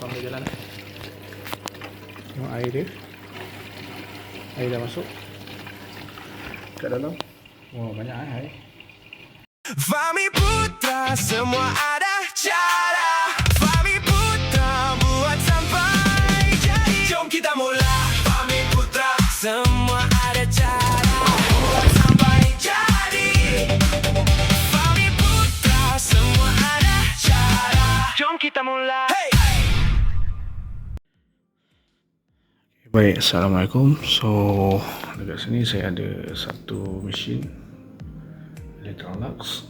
pam dia jalan. Tengok air dia. Air dah masuk kat dalam. Wah, banyak air. Fahmi Putra, semua ada cara. Fahmi Putra buat sampai jadi. Jom kita mula. Fahmi Putra, semua ada cara buat sampai jadi. Fahmi Putra, semua ada cara. Jom kita mula. Hey! Baik, Assalamualaikum. So, dekat sini saya ada satu mesin Electrolux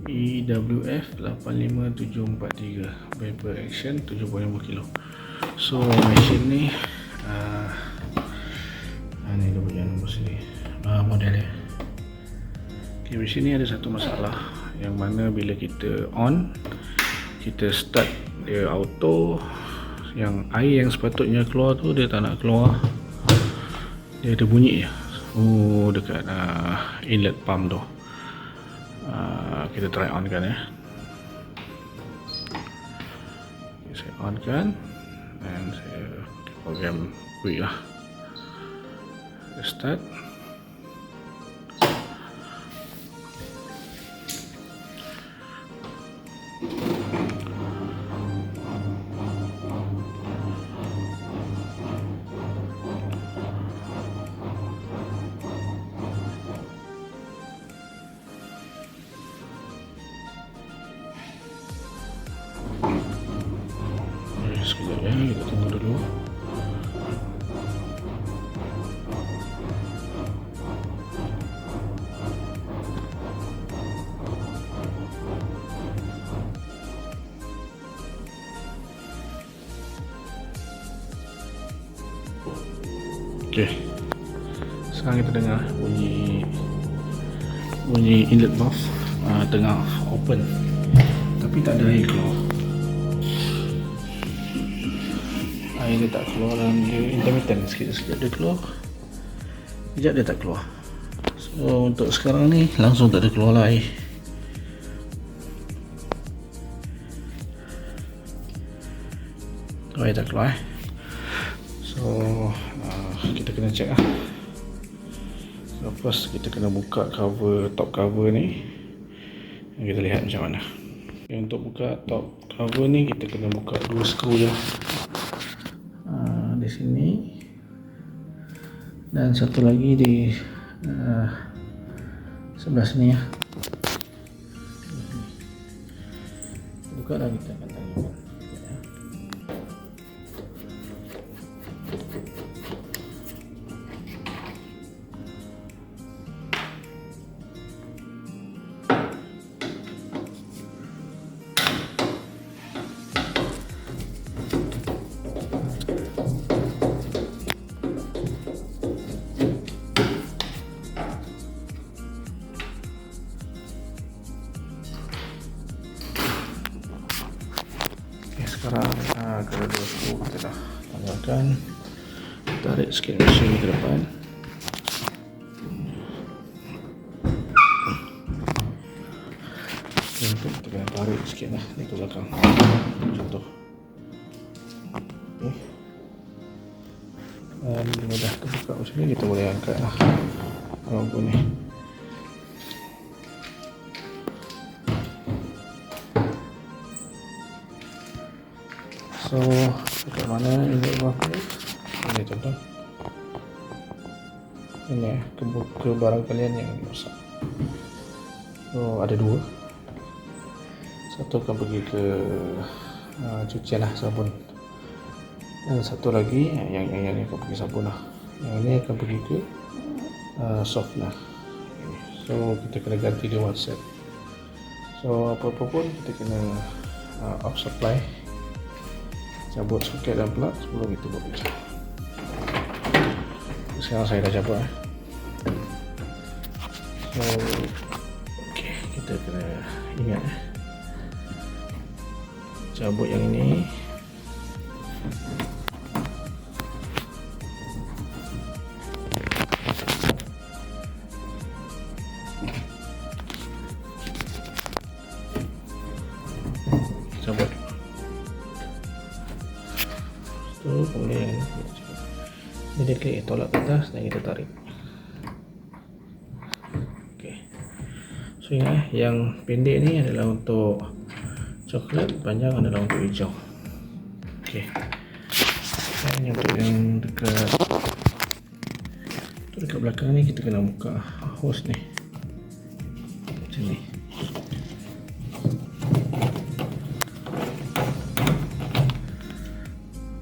EWF 85743 Vapor Action 7.5 kilo. So, mesin ni ni dia punya nombor sini, model dia. Okay, mesin ni ada satu masalah, yang mana bila kita on, kita start dia auto, yang air yang sepatutnya keluar tu dia tak nak keluar. Dia ada bunyi je dekat inlet pump tu. Kita try on kan ya. Okay, saya on kan, dan saya program quick lah. Saya start. Sekejap ya, kita tunggu dulu. Okey, sekarang kita dengar bunyi inlet valve tengah open, tapi tak ada air keluar. Air dia tak keluar, dan dia intermittent, sikit-sikit dia keluar, sekejap dia tak keluar. So untuk sekarang ni langsung tak ada keluar lah air. Air tak keluar So kita kena check lah. So first kita kena buka cover, top cover ni. Kita lihat macam mana. Okay, untuk buka top cover ni kita kena buka dua skru je di sini, dan satu lagi di sebelah sini ya. Buka dah, kita akan tanggalkan. Sekarang kalau dua skru kita dah tanggalkan, tarik sikit mesin ke depan. Untuk kita kena tarik sikit lah ni ke belakang, contoh. Okay. Dan bila dah terbuka macam ni, kita boleh angkat lah lampu ni. So, dekat mana inlet valve ni? Ini contoh. Ini ke barang kalian yang rosak. So, ada dua. Satu akan pergi ke cucian lah, sabun. Dan satu lagi yang ini akan pergi sabun lah. Yang ini akan pergi ke softener. So, kita kena ganti dia one set. So, apa-apa pun kita kena off supply, cabut soket dan plug sebelum kita buat kerja. Sekarang saya dah cabut So okay, kita kena ingat cabut yang ini. Cabut kemudian dia klik tolak ke atas dan kita tarik. Okey. So ingat yang pendek ni adalah untuk coklat, panjang adalah untuk hijau. Okey. Dan untuk yang dekat belakang ni kita kena buka hose ni. Macam ni.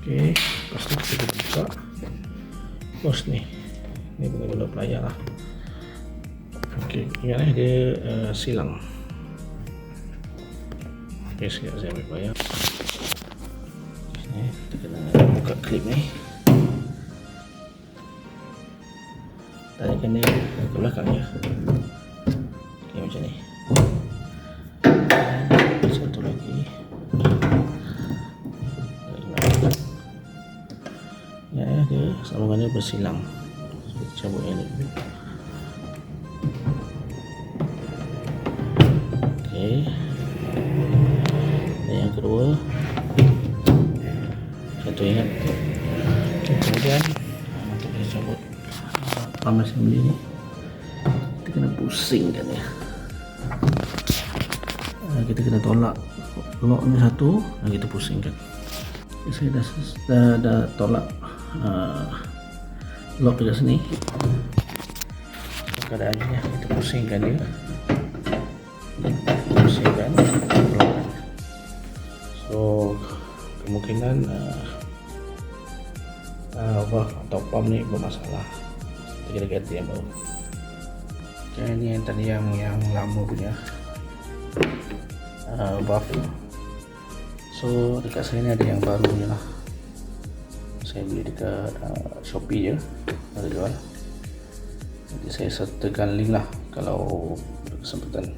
Okey, lepas tu kita buka hose ni. Ni benar-benar pelayar lah. Okey, ingat dia silang. Okey, sekejap saya ambil pelayar. Ni kita kena buka klip ni. Tarikan dia ke belakang je. Okey, macam ni. Dan satu lagi. Ya, dia sambungannya bersilang. Kita cabut yang ni. Okey. Dan yang kedua, satu ingat. Okay, kemudian untuk kita cabut arm assembly ni, kita kena pusingkan dia. Kita kena tolak lock ni satu dan kita pusingkan. Saya dah tolak lock dekat sini. Keadaannya kita pusingkan dia, pusingkan. So kemungkinan valve atau pump ni bermasalah. Kita ganti yang baru. Okay, ni yang tadi yang lama punya valve. So dekat sini ada yang baru je lah. Saya beli dekat Shopee je, ada jual. Nanti saya sertakan link lah kalau berkesempatan.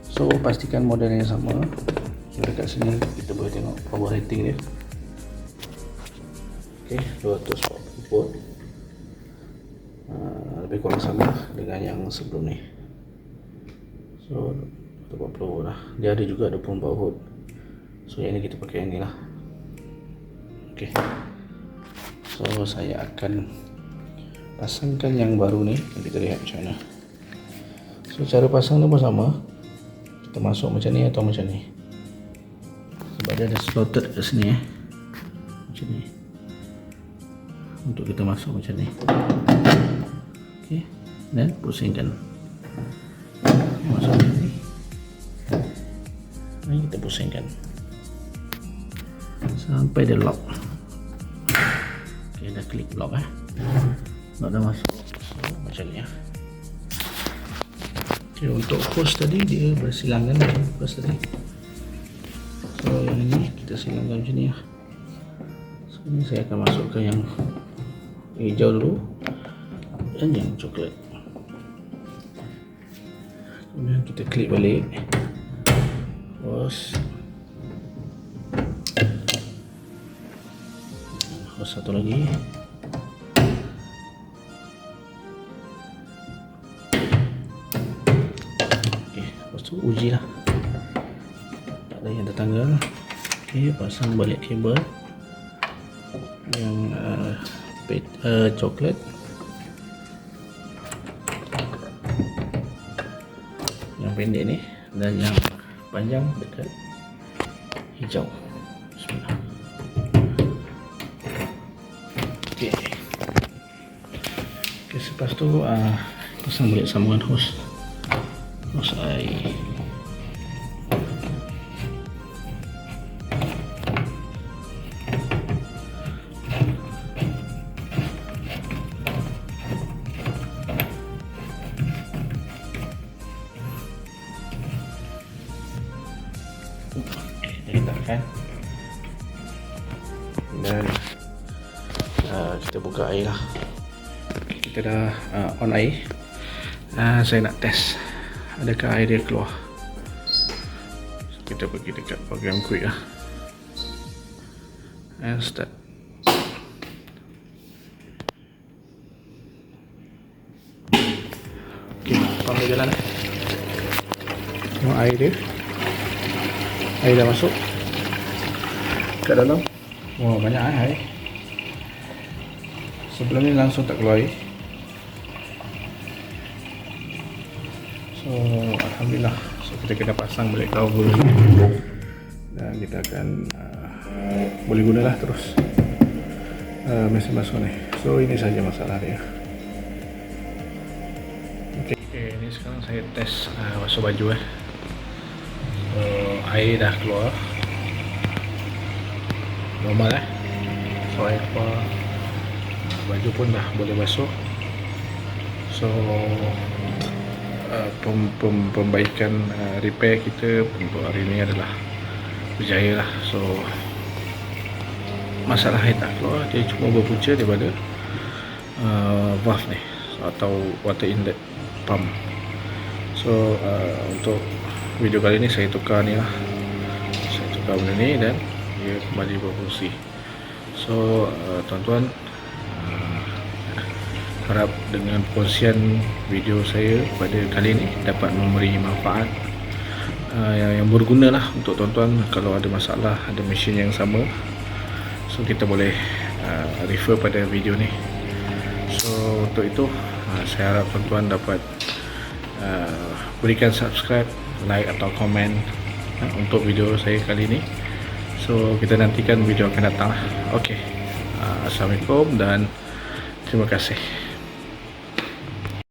So pastikan model yang sama. So, dekat sini kita boleh tengok power rating dia. Okay, 240 volt. Lebih kurang sama dengan yang sebelum ni. So 240 volt lah. Dia ada juga 24 volt. So yang ni kita pakai yang ni lah. Okay. So saya akan pasangkan yang baru ni. Kita lihat macam mana. So cara pasang tu pun sama. Kita masuk macam ni atau macam ni. Sebab dia ada slotted kat sini macam ni. Untuk kita masuk macam ni. Okay. Dan pusingkan. Masuk macam ni. Ini kita pusingkan sampai dia lock. Okay, dah klik lock lock dah masuk. So, macam ni Okay, untuk hose tadi dia bersilangan macam hose tadi. So yang ini kita silangkan macam ni So ini saya akan masukkan yang hijau dulu dan yang coklat. Kemudian kita klik balik hose. Hose satu lagi. Okey, lepas tu uji lah. Tak ada yang tertanggal. Okey, pasang balik kabel yang coklat. Yang pendek ni dan yang panjang dekat hijau. Bismillah. Okey. Okey, selepas tu pasang balik sambungan hose air. Letakkan dan kita buka air lah. Kita dah on air. Saya nak test adakah air dia keluar. So, kita pergi dekat program quick lah and start. Ok, pump dia jalan. Tengok air dia. Air dah masuk kat dalam. Wah, banyak air. Sebelum ni langsung tak keluar air. So alhamdulillah, so kita kena pasang balik cover dan kita akan boleh gunalah terus mesin basuh ni. So ini saja masalah dia. Okay, ini sekarang saya test basuh baju So air dah keluar normal so air keluar, baju pun dah boleh basuh. So pembaikan repair kita untuk hari ini adalah berjaya lah. So masalah air tak keluar, dia cuma berpunca daripada valve ni atau water inlet pump. So untuk video kali ni saya tukar ni lah, saya tukar benda ni dan dia kembali berfungsi. So tuan-tuan, harap dengan perkongsian video saya pada kali ini dapat memberi manfaat yang berguna lah untuk tuan-tuan. Kalau ada masalah, ada mesin yang sama, so kita boleh refer pada video ni. So untuk itu saya harap tuan-tuan dapat berikan subscribe, like atau komen untuk video saya kali ini. So kita nantikan video akan datang. Okey, Assalamualaikum dan terima kasih.